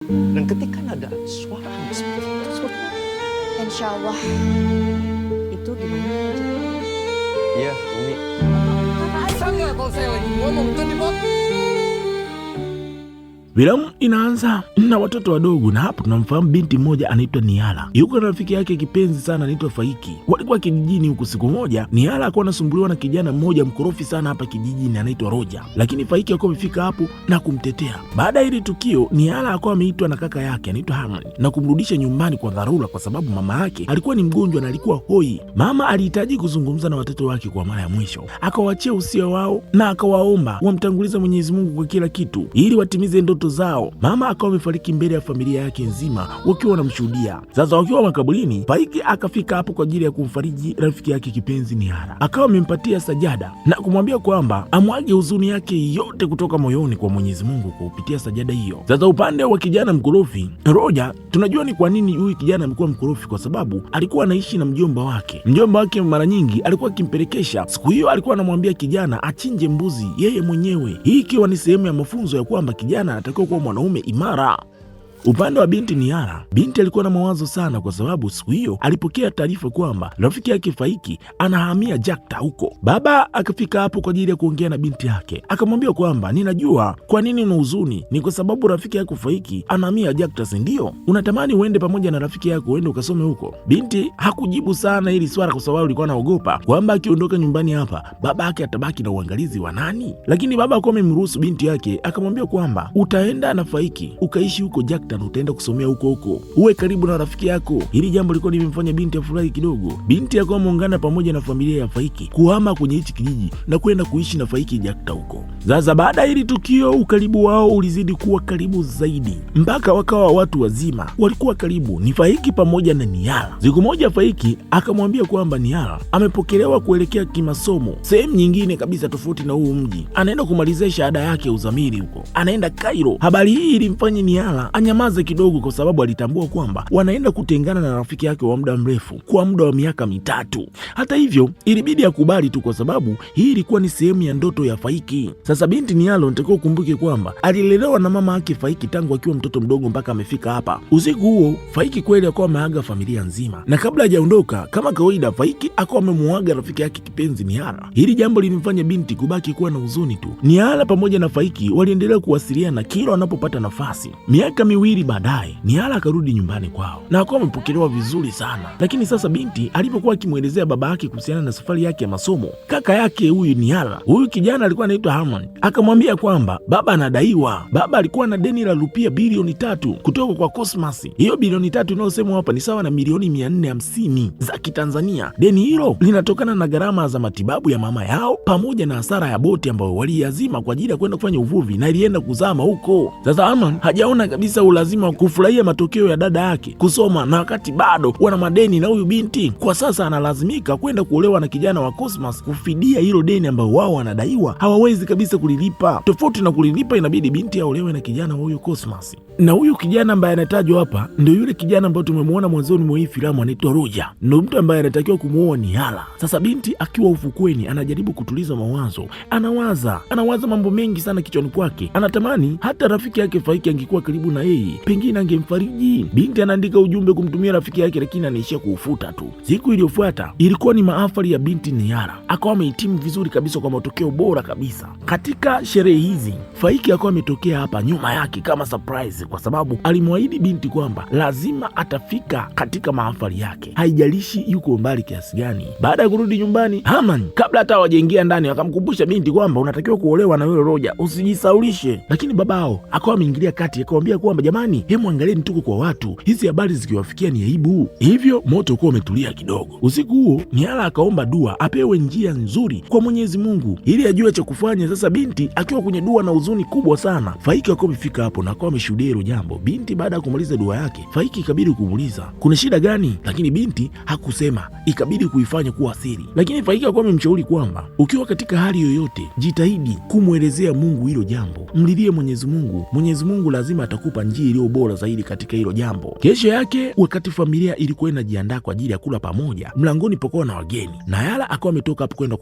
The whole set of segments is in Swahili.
Dan ketika ada suara seperti itu, Insya Allah. Itu gimana? iya, Umi. Sama kalau saya lagi ngomong tuh di bawah. Filamu inaanza na watoto wadogo, na hapo tunamfahamu binti mmoja anaitwa Nihala. Yuko na rafiki yake kipenzi sana anaitwa Faiki. Walikuwa kijijini huku. Siku moja Nihala alikuwa anasumbuliwa na kijana mmoja mkorofi sana hapa kijijini anaitwa Roja, lakini Faiki alikuwa amefika hapo na kumtetea. Baada ya hili tukio, Nihala alikuwa ameitwa na kaka yake anaitwa Harmon na kumrudisha nyumbani kwa dharura, kwa sababu mama yake alikuwa ni mgonjwa na alikuwa hoi. Mama alihitaji kuzungumza na watoto wake kwa mara ya mwisho, akawaachia usia wao na akawaomba wamtangulize Mwenyezi Mungu kwa kila kitu ili watimize ndoto zao. Mama akawa amefariki mbele ya familia yake nzima wakiwa wanamshuhudia. Sasa wakiwa makaburini, Faiki akafika hapo kwa ajili ya kumfariji rafiki yake kipenzi Nihala. Akawa amempatia sajada na kumwambia kwamba amwage huzuni yake yote kutoka moyoni kwa Mwenyezi Mungu kwa kupitia sajada hiyo. Sasa upande wa kijana mkorofi Roja, tunajua ni kwa nini huyu kijana amekuwa mkorofi, kwa sababu alikuwa anaishi na mjomba wake. Mjomba wake mara nyingi alikuwa akimpelekesha. Siku hiyo alikuwa anamwambia kijana achinje mbuzi yeye mwenyewe, hii ikiwa ni sehemu ya mafunzo ya kwamba kijana anatakiwa kuwa mwanaume imara. Upande wa binti Nihala, binti alikuwa na mawazo sana, kwa sababu siku hiyo alipokea taarifa kwamba rafiki yake Faiki anahamia Jakta huko. Baba akafika hapo kwa ajili ya kuongea na binti yake, akamwambia kwamba ninajua kwa nini una huzuni, ni kwa sababu rafiki yako Faiki anahamia Jakta, si ndio? Unatamani uende pamoja na rafiki yako uende ukasome huko. Binti hakujibu sana hili swala, kwa sababu alikuwa anaogopa kwamba akiondoka nyumbani hapa baba yake atabaki na uangalizi wa nani. Lakini baba alikuwa amemruhusu binti yake, akamwambia kwamba utaenda na Faiki ukaishi huko Jakta na utaenda kusomea huko, uwe karibu na rafiki yako. Hili jambo lilikuwa limemfanya binti afurahi kidogo. Binti akawa ameungana pamoja na familia ya Faiki kuhama kwenye hichi kijiji na kwenda kuishi na Faiki Jakta huko. Sasa baada ya hili tukio, ukaribu wao ulizidi kuwa karibu zaidi mpaka wakawa watu wazima walikuwa karibu, ni Faiki pamoja na Nihala. Siku moja Faiki akamwambia kwamba Nihala amepokelewa kuelekea kimasomo sehemu nyingine kabisa tofauti na huu mji, anaenda kumalizia shahada yake ya uzamili huko, anaenda Cairo. Habari hii ilimfanya Nihala anyamaze kidogo, kwa sababu alitambua kwamba wanaenda kutengana na rafiki yake wa muda mrefu kwa muda wa miaka 3. Hata hivyo ilibidi akubali tu, kwa sababu hii ilikuwa ni sehemu ya ndoto ya Faiki. Sasa binti Nihala, unatakiwa ukumbuke kwamba alilelewa na mama yake Faiki tangu akiwa mtoto mdogo mpaka amefika hapa. Usiku huo Faiki kweli akawa ameaga familia nzima, na kabla hajaondoka kama kawaida, Faiki akawa amemuaga rafiki yake kipenzi Nihala. Hili jambo lilimfanya binti kubaki kuwa na huzuni tu. Nihala pamoja na Faiki waliendelea kuwasiliana kila wanapopata nafasi. Miaka 2 baadaye Nihala akarudi nyumbani kwao na akawa amepokelewa vizuri sana. Lakini sasa binti alipokuwa akimwelezea baba yake kuhusiana na safari yake ya masomo, kaka yake huyu Nihala, huyu kijana alikuwa anaitwa Harmon, akamwambia kwamba baba anadaiwa. Baba alikuwa na deni la rupia bilioni 3 kutoka kwa Cosmas. Hiyo bilioni 3 inayosemwa hapa ni sawa na milioni 450 za Kitanzania. Deni hilo linatokana na gharama za matibabu ya mama yao pamoja na hasara ya boti ambayo waliazima kwa ajili ya kwenda kufanya uvuvi na ilienda kuzama huko. Sasa Harmon hajaona kabisa ulazima wa kufurahia matokeo ya dada yake kusoma, na wakati bado wana madeni na huyu binti. Kwa sasa analazimika kwenda kuolewa na kijana wa Cosmas kufidia hilo deni ambao wao wanadaiwa, hawawezi kabisa kulilipa. Tofauti na kulilipa, inabidi binti aolewe na kijana wa huyu Cosmas, na huyu kijana ambaye anatajwa hapa ndio yule kijana ambaye tumemwona mwanzoni mwa hii filamu, anaitwa Roja, ndio mtu ambaye anatakiwa kumuoa Nihala. Sasa binti akiwa ufukweni anajaribu kutuliza mawazo, anawaza mambo mengi sana kichwani kwake. Anatamani hata rafiki yake Faiki angekuwa karibu na yeye, pengine angemfariji. Binti anaandika ujumbe kumtumia rafiki yake, lakini anaishia kuufuta tu. Siku iliyofuata ilikuwa ni mahafali ya binti Nihala, akawa amehitimu vizuri kabisa kwa matokeo bora kabisa. Katika sherehe hizi Faiki akawa ametokea hapa nyuma yake kama surprise, kwa sababu alimwahidi binti kwamba lazima atafika katika mahafali yake, haijalishi yuko mbali kiasi gani. Baada ya kurudi nyumbani, Harmon kabla hata hawajaingia ndani akamkumbusha binti kwamba unatakiwa kuolewa na yule Roja, usijisaulishe. Lakini babao akawa ameingilia kati, akamwambia kwamba jamani, hemu angalieni tuko kwa watu, hizi habari zikiwafikia ni aibu. Hivyo moto ukawa umetulia kidogo. Usiku huo Nihala akaomba dua apewe njia nzuri kwa Mwenyezi Mungu ili ajue cha kufanya. Sasa binti akiwa kwenye dua na huzuni kubwa sana, Faiki akawa amefika hapo na akawa ameshuhudia hilo jambo. Binti baada ya kumaliza dua yake, Faiki ikabidi kumuuliza kuna shida gani, lakini binti hakusema, ikabidi kuifanya kuwa siri. Lakini Faiki akawa amemshauri kwamba ukiwa katika hali yoyote, jitahidi kumwelezea Mungu hilo jambo, mlilie Mwenyezi Mungu. Mwenyezi Mungu lazima atakupa njia iliyo bora zaidi katika hilo jambo. Kesho yake, wakati familia ilikuwa inajiandaa kwa ajili ya kula pamoja, mlangoni pokuwa na wageni. Nayala akawa ametoka hapo kwenda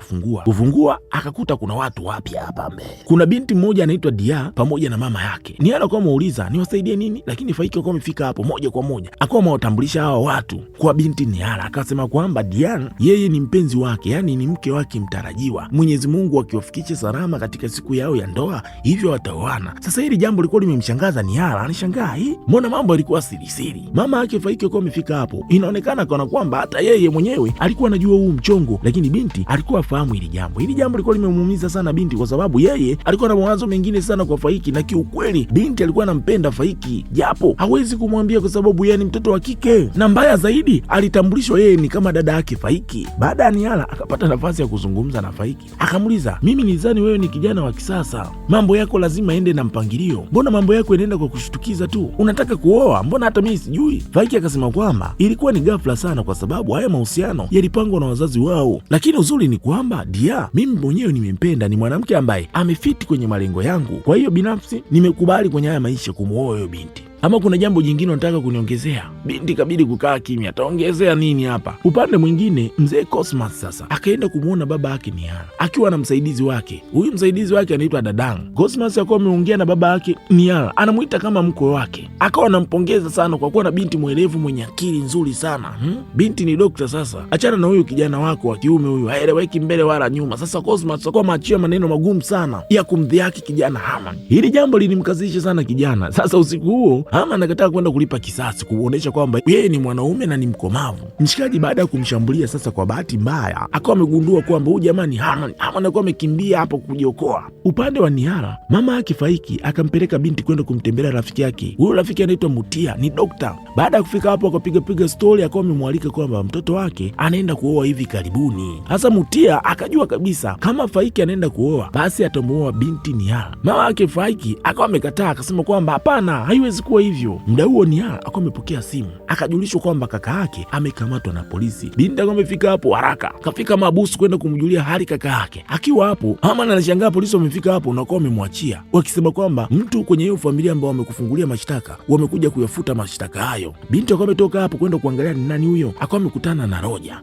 kufungua akakuta kuna watu wapya hapa mbele. Kuna binti mmoja anaitwa Dia pamoja na mama yake. Niyala akawa ameuliza niwasaidie nini, lakini Faiki akawa amefika hapo moja kwa moja akawa amewatambulisha hawa watu kwa binti Niyala. Akasema kwamba Dian yeye ni mpenzi wake, yani ni mke wake mtarajiwa. Mwenyezi Mungu akiwafikisha salama katika siku yao ya ndoa, hivyo wataoana. Sasa hili jambo lilikuwa limemshangaza Niyala, anashangaa mbona mambo yalikuwa siri. Mama yake Faiki akawa amefika hapo, inaonekana kana kwamba hata yeye mwenyewe alikuwa anajua huu mchongo, lakini binti alikuwa afahamu hili jambo. Hili jambo lilikuwa limemuumiza sana binti, kwa sababu yeye alikuwa na mawazo mengine sana kwa Faiki, na kiukweli binti alikuwa anampenda Faiki, japo hawezi kumwambia kwa sababu yeye ni mtoto wa kike, na mbaya zaidi alitambulishwa yeye ni kama dada yake Faiki. Baada ya Niyala akapata nafasi ya kuzungumza na Faiki, akamuuliza, mimi nidhani wewe ni kijana wa kisasa, mambo yako lazima ende na mpangilio, mbona mambo yako yanaenda kwa kushtukiza tu, unataka kuoa, mbona hata mimi sijui? Faiki akasema kwamba ilikuwa ni ghafla sana, kwa sababu haya mahusiano yalipangwa na wazazi wao, lakini uzuri ni kwamba Dia mimi mwenyewe nimempenda, ni mwanamke ambaye amefiti kwenye malengo yangu, kwa hiyo binafsi nimekubali kwenye haya maisha kumwoa huyo binti. Ama kuna jambo jingine unataka kuniongezea? Binti kabidi kukaa kimya, ataongezea nini hapa? Upande mwingine mzee Cosmas sasa akaenda kumwona baba yake Niyala akiwa na msaidizi wake. Huyu msaidizi wake anaitwa Dadang. Cosmas akawa ameongea na baba yake Niyala, anamuita kama mkwe wake, akawa anampongeza sana kwa kuwa na binti mwelevu mwenye akili nzuri sana. Binti ni dokta. Sasa achana na huyu kijana wako wa kiume, huyu haeleweki mbele wala nyuma. Sasa Cosmas akawa maachia maneno magumu sana ya kumdhihaki kijana Haman. Hili jambo lilimkazisha sana kijana. Sasa usiku huo Haman anakataa kwenda kulipa kisasi, kuonesha kwamba yeye ni mwanaume na ni mkomavu. Mshikaji baada ya kumshambulia sasa, kwa bahati mbaya akawa amegundua kwamba huyu jamani Haman alikuwa amekimbia hapo kujiokoa. Upande wa Niyala, mama yake Faiki akampeleka binti kwenda kumtembelea rafiki yake. Huyo rafiki anaitwa Mutia, ni dokta. Baada ya kufika hapo akapiga stori, akawa amemwalika kwamba mtoto wake anaenda kuoa hivi karibuni. Hasa Mutia akajua kabisa kama Faiki anaenda kuoa basi atamuoa binti Niyala. Mama yake Faiki akawa amekataa, akasema kwamba hapana, haiwezi kuwa hivyo. Muda huo Niyala akawa amepokea simu, akajulishwa kwamba kaka yake amekamatwa na polisi. Binti akawa amefika hapo haraka, kafika mahabusu kwenda kumjulia hali kaka yake. Akiwa hapo Haman anashangaa polisi wamefika hapo na wakawa wamemwachia, wakisema kwamba mtu kwenye hiyo familia ambao wamekufungulia mashtaka wamekuja kuyafuta mashtaka hayo. Binti akawa ametoka hapo kwenda kuangalia ni nani huyo, akawa amekutana na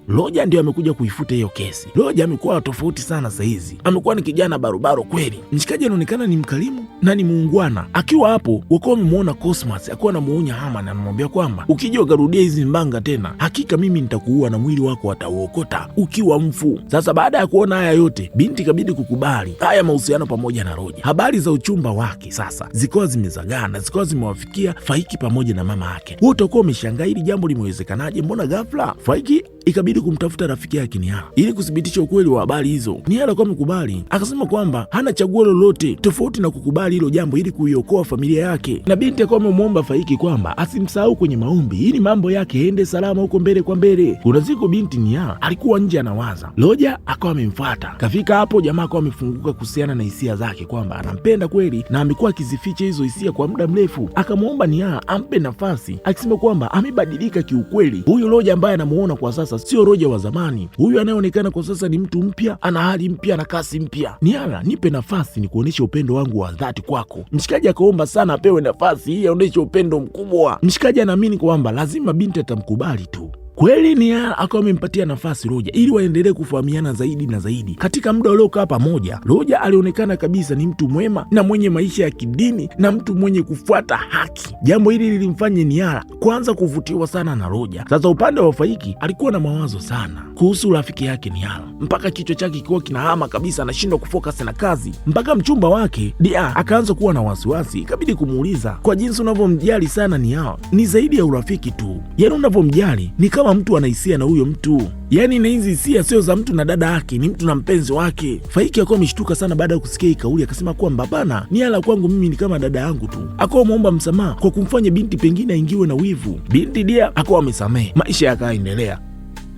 Roja ndio amekuja kuifuta hiyo kesi. Roja amekuwa tofauti sana sasa hizi, amekuwa ni kijana barobaro kweli. Mshikaji anaonekana ni mkarimu na ni muungwana. Akiwa hapo wakawa wamemuona Cosmas akuwa anamuonya Haman, anamwambia kwamba ukija ukarudia hizi mbanga tena, hakika mimi nitakuua na mwili wako watauokota ukiwa mfu. Sasa baada ya kuona haya yote, binti kabidi kukubali haya mahusiano pamoja na Roja. Habari za uchumba wake sasa zikawa zimezagana, zikawa zimewafikia Faiki pamoja na mama yake. Wote wakawa wameshangaa hili jambo limewezekanaje, mbona ghafla? Faiki ikabidi kumtafuta rafiki yake Niyala ili kuthibitisha ukweli wa habari hizo. Niyala alikuwa amekubali, akasema kwamba hana chaguo lolote tofauti na kukubali hilo jambo ili kuiokoa familia yake, na binti akawa amemwomba Faiki kwamba asimsahau kwenye maombi ili mambo yake ende salama huko mbele kwa mbele. Kuna siku binti Niyala alikuwa nje anawaza, Roja akawa amemfuata. Kafika hapo jamaa akawa amefunguka kuhusiana na hisia zake kwamba anampenda kweli na amekuwa akizificha hizo hisia kwa muda mrefu. Akamwomba Niyala ampe nafasi, akisema kwamba amebadilika kiukweli. Huyu Roja ambaye anamuona kwa sasa sio Roja wa zamani. Huyu anayeonekana kwa sasa ni mtu mpya, ana hali mpya na kasi mpya. Niyala, nipe nafasi ni kuonesha upendo wangu wa dhati kwako. Mshikaji akaomba sana apewe nafasi hii aoneshe upendo mkubwa. Mshikaji anaamini kwamba lazima binti atamkubali tu. Kweli Niyala akawa amempatia nafasi Roja ili waendelee kufahamiana zaidi na zaidi. Katika muda uliokaa pamoja, Roja alionekana kabisa ni mtu mwema na mwenye maisha ya kidini na mtu mwenye kufuata haki. Jambo hili lilimfanya Niyala kwanza kuvutiwa sana na Roja. Sasa upande wa Faiki alikuwa na mawazo sana kuhusu rafiki yake Niyala, mpaka kichwa chake kikiwa kinahama kabisa, anashindwa kufocus na kazi. Mpaka mchumba wake Dia akaanza kuwa na wasiwasi, ikabidi kumuuliza, kwa jinsi unavyomjali sana Niyala, ni zaidi ya urafiki tu, yaani unavyomjali ni kama mtu anahisia na huyo mtu, yaani na hizi hisia sio za mtu na dada yake, ni mtu na mpenzi wake. Faiki akawa ameshtuka sana baada ya kusikia hii kauli, akasema kwamba bana, Niyala kwangu mimi ni kama dada yangu tu. Akawa ameomba msamaha kwa kumfanya binti pengine aingiwe na wivu. Binti Dia akawa amesamehe, maisha yakaendelea.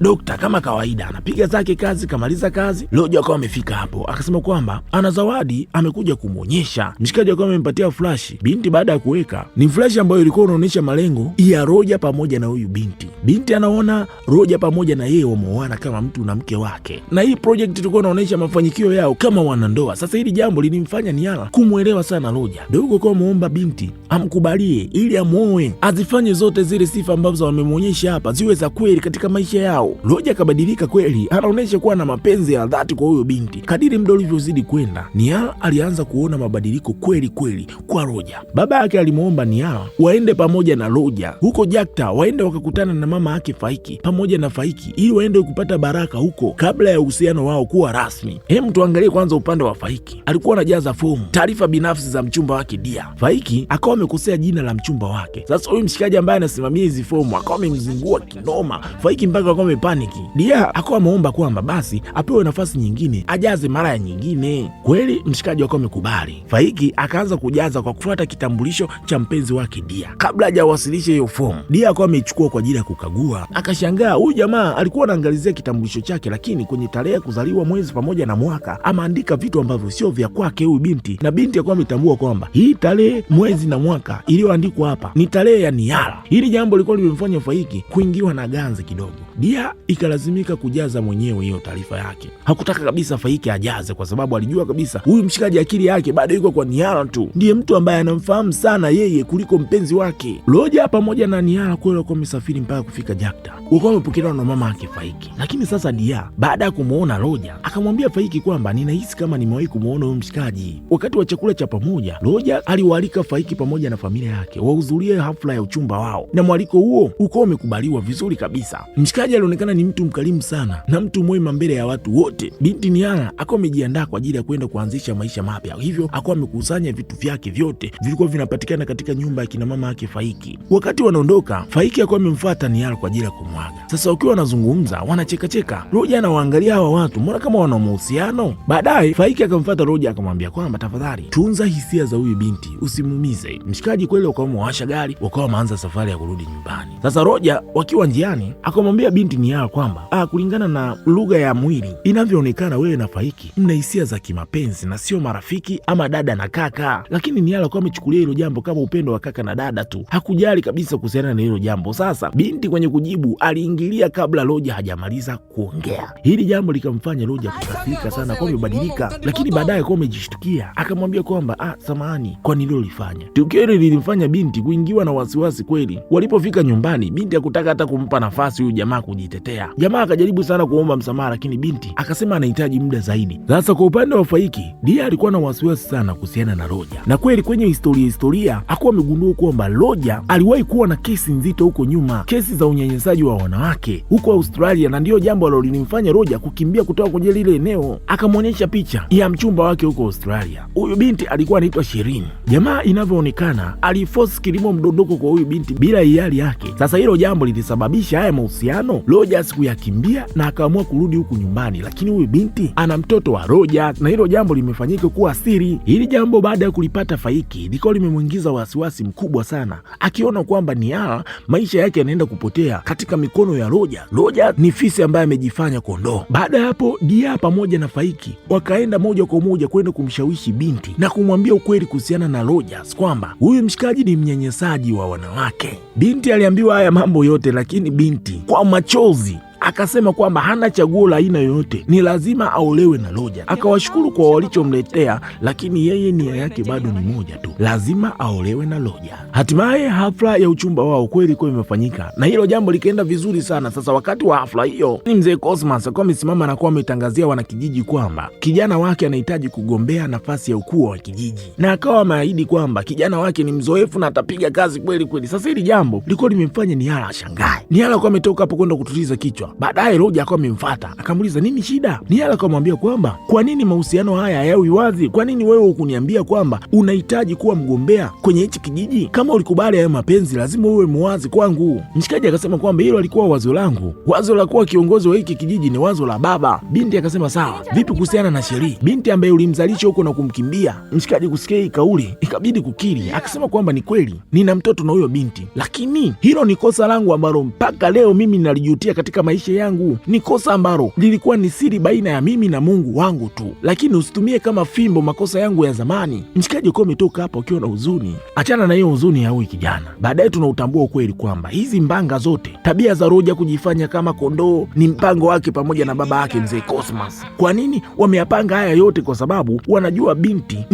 Dokta kama kawaida anapiga zake kazi, kamaliza kazi. Roja akawa amefika hapo, akasema kwamba ana zawadi amekuja kumwonyesha. Mshikaji akawa amempatia flashi binti. Baada ya kuweka, ni flashi ambayo ilikuwa inaonyesha malengo ya Roja pamoja na huyu binti. Binti anaona Roja pamoja na yeye wameoana kama mtu na mke wake, na hii project ilikuwa inaonyesha mafanikio yao kama wanandoa. Sasa hili jambo lilimfanya Niala kumwelewa sana Roja. Dogo kwa muomba binti amkubalie ili amuoe, azifanye zote zile sifa ambazo wamemwonyesha hapa ziwe za kweli katika maisha yao. Roja akabadilika kweli, anaonyesha kuwa na mapenzi ya dhati kwa huyo binti. Kadiri muda ulivyozidi kwenda, Niala alianza kuona mabadiliko kweli kweli kwa Roja. Baba yake alimuomba Niala waende pamoja na Roja huko Jakta, waende wakakutana na mama yake Faiki pamoja na Faiki ili waende kupata baraka huko kabla ya uhusiano wao kuwa rasmi. Hem, tuangalie kwanza upande wa Faiki. Alikuwa anajaza fomu taarifa binafsi za mchumba wake Dia. Faiki akawa amekosea jina la mchumba wake. Sasa huyu mshikaji ambaye anasimamia hizi fomu akawa amemzingua kinoma Faiki mpaka akawa amepaniki. Dia akawa ameomba kwamba basi apewe nafasi nyingine ajaze mara ya nyingine. Kweli mshikaji akawa amekubali. Faiki akaanza kujaza kwa kufuata kitambulisho cha mpenzi wake Dia. Kabla hajawasilisha hiyo fomu, Dia akawa ameichukua kwa ajili ya kukagua. Akashangaa huyu jamaa alikuwa anaangalizia kitambulisho chake, lakini kwenye tarehe ya kuzaliwa, mwezi pamoja na mwaka ameandika vitu ambavyo sio vya kwake huyu binti, na binti akawa ametambua kwamba hii tarehe, mwezi na mwaka iliyoandikwa hapa ni tarehe ya Niala. Hili jambo lilikuwa limemfanya Faiki kuingiwa na ganzi kidogo. Dia ikalazimika kujaza mwenyewe hiyo taarifa yake. Hakutaka kabisa Faiki ajaze kwa sababu alijua kabisa huyu mshikaji akili yake bado yuko kwa Niala tu, ndiye mtu ambaye anamfahamu sana yeye kuliko mpenzi wake. Roja pamoja na Niala kweli walikuwa wamesafiri mpaka kufika Jakta, walikuwa wamepokelewa na mama yake Faiki. Lakini sasa Dia baada ya kumuona Roja akamwambia Faiki kwamba ninahisi kama nimewahi kumuona huyu mshikaji. Wakati wa chakula cha pamoja, Roja aliwaalika Faiki pamoja na familia yake wahudhurie hafla ya uchumba wao, na mwaliko huo uko umekubaliwa vizuri kabisa. Mshikaji alionekana ni mtu mkarimu sana na mtu mwema mbele ya watu wote. Binti Niala akawa amejiandaa kwa ajili ya kwenda kuanzisha maisha mapya, hivyo akawa amekusanya vitu vyake vyote vilikuwa vinapatikana katika nyumba ya kina mama yake Faiki. Wakati wanaondoka, Faiki akawa amemfuata Niala kwa ajili ya kumwaga. Sasa wakiwa wanazungumza wanachekacheka, Roja anawaangalia hawa watu, mbona kama wana mahusiano? Baadaye Faiki akamfuata Roja akamwambia kwamba tafadhali tunza hisia za huyu binti, usimuumize. Mshikaji kweli wakawa wamewasha gari, wakawa wameanza safari ya kurudi nyumbani. Sasa Roja wakiwa njiani akamwambia binti Niala kwamba kulingana na lugha ya mwili inavyoonekana, wewe na Faiki mna hisia za kimapenzi na sio marafiki ama dada na kaka. Lakini Niala akawa amechukulia hilo jambo kama upendo wa kaka na dada tu, hakujali kabisa kuhusiana na hilo jambo. Sasa binti kwenye kujibu aliingilia kabla Roja hajamaliza kuongea. Hili jambo likamfanya Roja kukasirika sana, kwa amebadilika, lakini baadaye kwa amejishtukia akamwambia kwamba samahani kwa nililolifanya. Tukio hili lilimfanya binti kuingiwa na wasiwasi kweli. Walipofika nyumbani, binti hakutaka hata kumpa nafasi huyu jamaa kujitetea. Jamaa akajaribu sana kuomba msamaha, lakini binti akasema anahitaji muda zaidi. Sasa kwa upande wa Faiki, Dia alikuwa na wasiwasi sana kuhusiana na Roja, na kweli kwenye historia hakuwa amegundua kwamba Roja aliwahi kuwa na kesi nzito huko nyuma, kesi za unyanyasaji wa wanawake huko Australia, na ndiyo jambo lilimfanya Roja kukimbia kutoka kwenye lile eneo. Akamwonyesha picha ya mchumba wake huko Australia. Huyu binti alikuwa anaitwa Shirin. Jamaa inavyoonekana aliforce kilimo mdondoko kwa huyu binti bila hiari yake. Sasa hilo jambo lilisababisha haya mahusiano. Roja sikuyakimbia na akaamua kurudi huku nyumbani, lakini huyu binti ana mtoto wa Roja na hilo jambo limefanyika kuwa siri. Hili jambo baada ya kulipata Faiki liko limemwingiza wasiwasi mkubwa sana, akiona kwamba Niala maisha yake yanaenda kupotea katika mikono ya Roja. Roja ni fisi ambaye amejifanya kondoo. Baada ya hapo, Dia pamoja na Faiki wakaenda moja kwa moja kwenda kumshawishi binti na kumwambia ukweli kuhusiana na Roja, kwamba huyu mshikaji ni mnyanyasaji wa wanawake. Binti aliambiwa haya mambo yote, lakini binti kwa machozi akasema kwamba hana chaguo la aina yoyote, ni lazima aolewe na Roja. Akawashukuru kwa walichomletea, lakini yeye nia yake bado ni moja tu, lazima aolewe na Roja. Hatimaye hafla ya uchumba wao kweli kwa imefanyika, na hilo jambo likaenda vizuri sana. Sasa wakati wa hafla hiyo, ni mzee Cosmas akawa amesimama na kuwa ametangazia wanakijiji kwamba kijana wake anahitaji kugombea nafasi ya ukuu wa kijiji, na akawa ameahidi kwamba kijana wake ni mzoefu na atapiga kazi kweli kweli. Sasa hili jambo lilikuwa limemfanya Niala ashangae. Niala akawa ametoka hapo kwenda kutuliza kichwa. Baadaye Roja akawa amemfuata akamuuliza nini shida. Niala akamwambia kwamba kwa nini mahusiano haya hayawi wazi? Kwa nini wewe hukuniambia kwamba unahitaji kuwa mgombea kwenye hichi kijiji? Kama ulikubali hayo mapenzi, lazima uwe muwazi kwangu. Mshikaji akasema kwamba hilo alikuwa wazo langu, wazo la kuwa kiongozi wa hiki kijiji ni wazo la baba. Binti akasema sawa, vipi kuhusiana na Sheri, binti ambaye ulimzalisha huko na kumkimbia? Mshikaji kusikia hii kauli ikabidi kukiri, akasema kwamba ni kweli nina mtoto na huyo binti, lakini hilo ni kosa langu ambalo mpaka leo mimi nalijutia katika maisha maisha yangu, ni kosa ambalo lilikuwa ni siri baina ya mimi na Mungu wangu tu, lakini usitumie kama fimbo makosa yangu ya zamani. Mshikaji uko umetoka hapo ukiwa na huzuni. Achana na hiyo huzuni ya huyu kijana. Baadaye tunautambua ukweli kwamba hizi mbanga zote, tabia za Roja kujifanya kama kondoo, ni mpango wake pamoja na baba yake mzee Cosmas. Kwa nini wameyapanga haya yote? Kwa sababu wanajua binti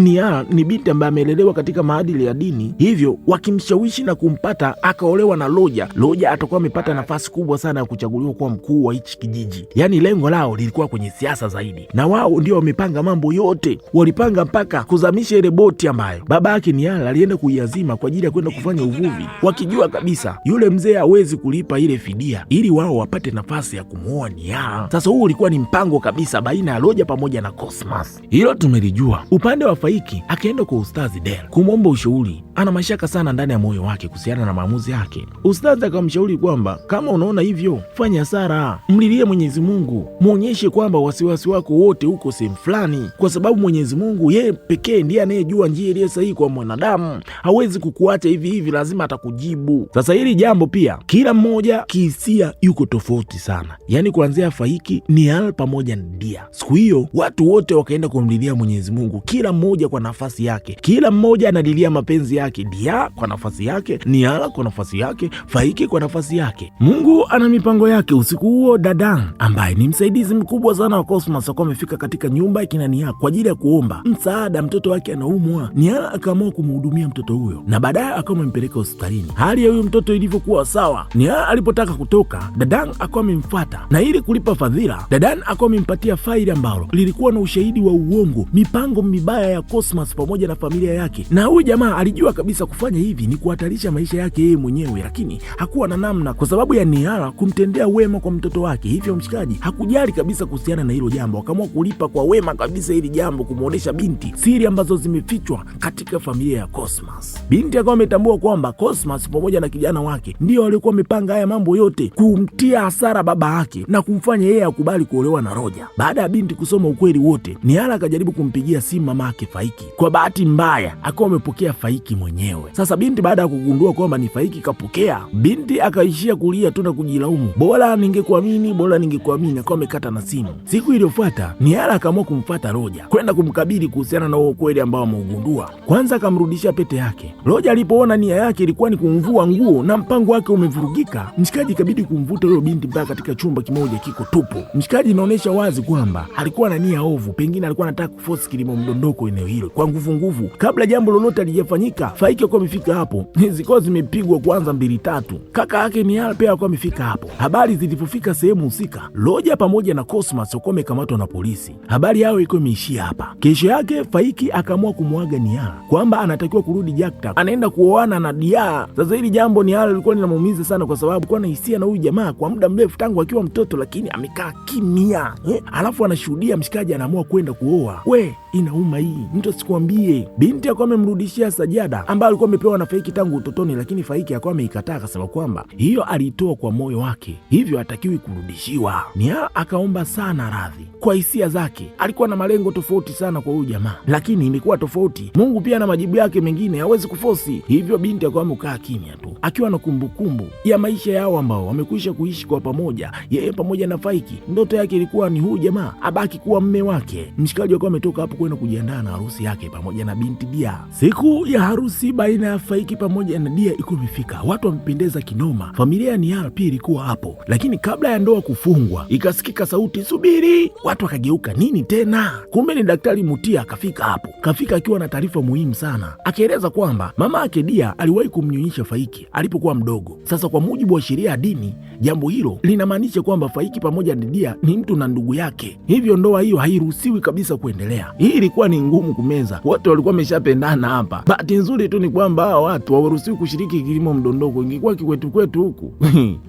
ni binti ambaye amelelewa katika maadili ya dini, hivyo wakimshawishi na kumpata akaolewa na Roja atakuwa amepata nafasi kubwa sana ya kuchaguliwa kuwa mkuu wa hichi kijiji. Yaani lengo lao lilikuwa kwenye siasa zaidi, na wao ndio wamepanga mambo yote. Walipanga mpaka kuzamisha ile boti ambayo baba yake Niala alienda kuiazima kwa ajili ya kwenda kufanya uvuvi, wakijua kabisa yule mzee hawezi kulipa ile fidia ili wao wapate nafasi ya kumuoa Niala. Sasa huu ulikuwa ni mpango kabisa baina ya Roja pamoja na Cosmas. Hilo tumelijua. Upande wa Faiki akaenda kwa Ustazi Del kumwomba ushauri. Ana mashaka sana ndani ya moyo wake kuhusiana na maamuzi yake. Ustazi akamshauri kwamba kama unaona hivyo, fanya sara, mlilie Mwenyezi Mungu, muonyeshe kwamba wasiwasi wako wote uko sehemu fulani, kwa sababu Mwenyezi Mungu yeye pekee ndiye anayejua njia iliyo sahihi kwa mwanadamu. Hawezi kukuacha hivi hivi, lazima atakujibu. Sasa hili jambo pia kila mmoja kihisia yuko tofauti sana, yaani kuanzia Faiki, Niala pamoja na Dia. Siku hiyo watu wote wakaenda kumlilia Mwenyezi Mungu, kila mmoja kwa nafasi yake. Kila mmoja analilia mapenzi yake, Dia kwa nafasi yake, Niala kwa nafasi yake, Faiki kwa nafasi yake. Mungu ana mipango yake. Usiku huo Dadang ambaye ni msaidizi mkubwa sana wa Cosmas akawa amefika katika nyumba ya kina Niala kwa ajili ya kuomba msaada. Mtoto wake anaumwa. Niala akaamua kumhudumia mtoto huyo na baadaye akawa amempeleka hospitalini. Hali ya huyo mtoto ilivyokuwa sawa, Niala alipotaka kutoka, Dadang akawa amemfuata, na ili kulipa fadhila, Dadang akawa amempatia faili ambalo lilikuwa na ushahidi wa uongo, mipango mibaya ya Cosmas pamoja na familia yake. Na huyu jamaa alijua kabisa kufanya hivi ni kuhatarisha maisha yake yeye mwenyewe, lakini hakuwa na namna kwa sababu ya Niala kumtendea wema kwa mtoto wake. Hivyo mshikaji hakujali kabisa kuhusiana na hilo jambo, akaamua kulipa kwa wema kabisa hili jambo, kumuonesha binti siri ambazo zimefichwa katika familia ya Cosmas. Binti akawa ametambua kwamba Cosmas pamoja na kijana wake ndio walikuwa wamepanga haya mambo yote, kumtia hasara baba yake na kumfanya yeye akubali kuolewa na Roja. Baada ya binti kusoma ukweli wote, Niala akajaribu kumpigia simu mama yake Faiki. Kwa bahati mbaya akawa amepokea Faiki mwenyewe. Sasa binti baada ya kugundua kwamba ni Faiki kapokea, binti akaishia kulia tu na kujilaumu, bora ningekuamini, bora ningekuamini. Akawa amekata na simu. Siku iliyofuata Niala akaamua kumfuata Roja kwenda kumkabili kuhusiana na ukweli ambao ameugundua. Kwanza akamrudishia pete yake. Roja alipoona nia yake ilikuwa ni kumvua nguo na mpango wake umevurugika, mshikaji ikabidi kumvuta huyo binti mpaka katika chumba kimoja kiko tupu. Mshikaji inaonyesha wazi kwamba alikuwa na nia ovu, pengine alikuwa anataka kuforce kilimo mdondoko eneo hilo kwa nguvu. Kabla jambo lolote halijafanyika, Faiki alikuwa amefika hapo, zilikuwa zimepigwa kwanza 2-3. Kaka yake Niala pia alikuwa amefika hapo. Habari zilipofika sehemu husika, Roja pamoja na Cosmas walikuwa wamekamatwa na polisi. Habari yao ilikuwa imeishia hapa. Kesho yake Faiki akaamua kumwaga Niala kwamba anatakiwa kurudi Jakta, anaenda kuoana na Dia. Sasa hili jambo Niala lilikuwa linamuumiza sana, kwa sababu alikuwa na hisia na huyu jamaa kwa muda mrefu tangu akiwa mtoto, lakini amekaa kimya. Alafu anashuhudia mshikaji anaamua kwenda kuoa. We, inauma hii, mtu asikwambie. Binti akawa amemrudishia sajada ambayo alikuwa amepewa na Faiki tangu utotoni, lakini Faiki akawa ameikataa, akasema kwamba hiyo aliitoa kwa moyo wake, hivyo hatakiwi kurudishiwa. Niala akaomba sana radhi kwa hisia zake. Alikuwa na malengo tofauti sana kwa huyu jamaa, lakini imekuwa tofauti. Mungu pia na majibu yake mengine hawezi kufosi. Hivyo binti akawa amekaa kimya tu, akiwa na kumbukumbu ya maisha yao ambao wamekwisha kuishi kwa pamoja, yeye pamoja na Faiki. Ndoto yake ilikuwa ni huyu jamaa abaki kuwa mme wake. Mshikaji akawa ametoka hapo kwenda kujiandaa na harusi yake pamoja na binti Dia. Siku ya harusi baina ya Faiki pamoja na Dia ilikuwa imefika. Watu wamependeza kinoma. Familia ya Niala pia ilikuwa hapo, lakini kabla ya ndoa kufungwa ikasikika sauti, subiri. Watu wakageuka, nini tena? Kumbe ni Daktari Mutia akafika hapo. Kafika akiwa na taarifa muhimu sana, akieleza kwamba mama yake Dia aliwahi kumnyonyesha Faiki alipokuwa mdogo. Sasa kwa mujibu wa sheria ya dini, jambo hilo linamaanisha kwamba Faiki pamoja na Dia ni mtu na ndugu yake, hivyo ndoa hiyo hairuhusiwi kabisa kuendelea. Hii ilikuwa ni ngumu kumeza, wote walikuwa wameshapendana hapa. Bahati nzuri tu ni kwamba hawa watu hawaruhusiwi kushiriki kilimo mdondoko, ingekuwa kikwetu huku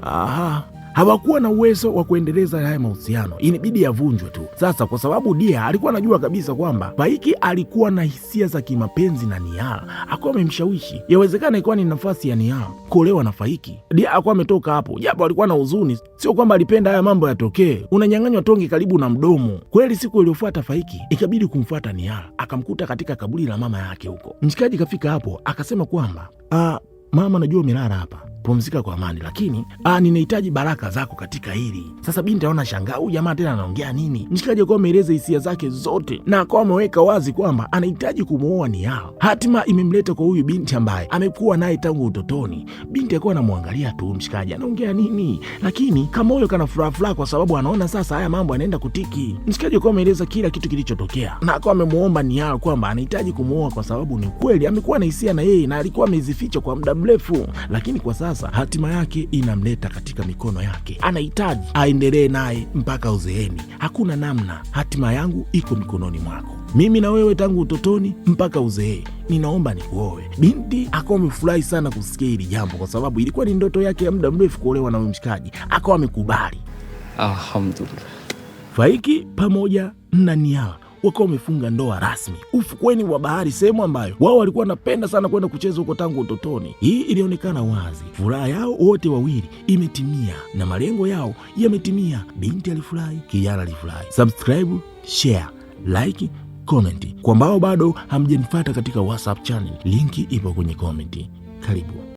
aha, hawakuwa na uwezo wa kuendeleza haya mahusiano, inabidi yavunjwe tu. Sasa kwa sababu Dia alikuwa anajua kabisa kwamba Faiki alikuwa na hisia za kimapenzi na Niala, akawa amemshawishi. Yawezekana ilikuwa ni nafasi ya Niala kuolewa na Faiki. Dia akawa ametoka hapo, japo alikuwa na huzuni, sio kwamba alipenda haya mambo yatokee. Unanyang'anywa tonge karibu na mdomo. Kweli siku iliyofuata Faiki ikabidi kumfuata Niala, akamkuta katika kaburi la mama yake huko. Mshikaji kafika hapo akasema kwamba mama, najua umelala hapa, pumzika kwa amani, lakini ninahitaji baraka zako katika hili. Sasa binti aona shangaa, huyu jamaa tena anaongea nini? Mshikaji akawa ameeleza hisia zake zote na akawa ameweka wazi kwamba anahitaji kumuoa Nihala. Hatima imemleta kwa huyu binti ambaye amekuwa naye tangu utotoni. Binti akawa anamwangalia tu mshikaji anaongea nini, lakini kama huyo kana furaha kwa sababu anaona sasa haya mambo yanaenda kutiki. Mshikaji akawa ameeleza kila kitu kilichotokea na akawa amemuomba Nihala kwamba anahitaji kumuoa kwa sababu ni kweli amekuwa na hisia na yeye na alikuwa amezificha kwa muda mrefu, lakini kwa sasa hatima yake inamleta katika mikono yake. Anahitaji aendelee naye mpaka uzeeni. Hakuna namna, hatima yangu iko mikononi mwako, mimi na wewe tangu utotoni mpaka uzee, ninaomba nikuoe. Binti akawa amefurahi sana kusikia hili jambo kwa sababu ilikuwa ni ndoto yake ya muda mrefu kuolewa na mshikaji. Akawa amekubali. Alhamdulillah. Faiki pamoja na Nihala wakawa wamefunga ndoa rasmi ufukweni wa bahari, sehemu ambayo wao walikuwa wanapenda sana kwenda kucheza huko tangu utotoni. Hii ilionekana wazi, furaha yao wote wawili imetimia na malengo yao yametimia. Binti alifurahi, kijana alifurahi. Subscribe, share, like, comment. Kwa ambao bado hamjanifuata katika WhatsApp channel, linki ipo kwenye comment. Karibu.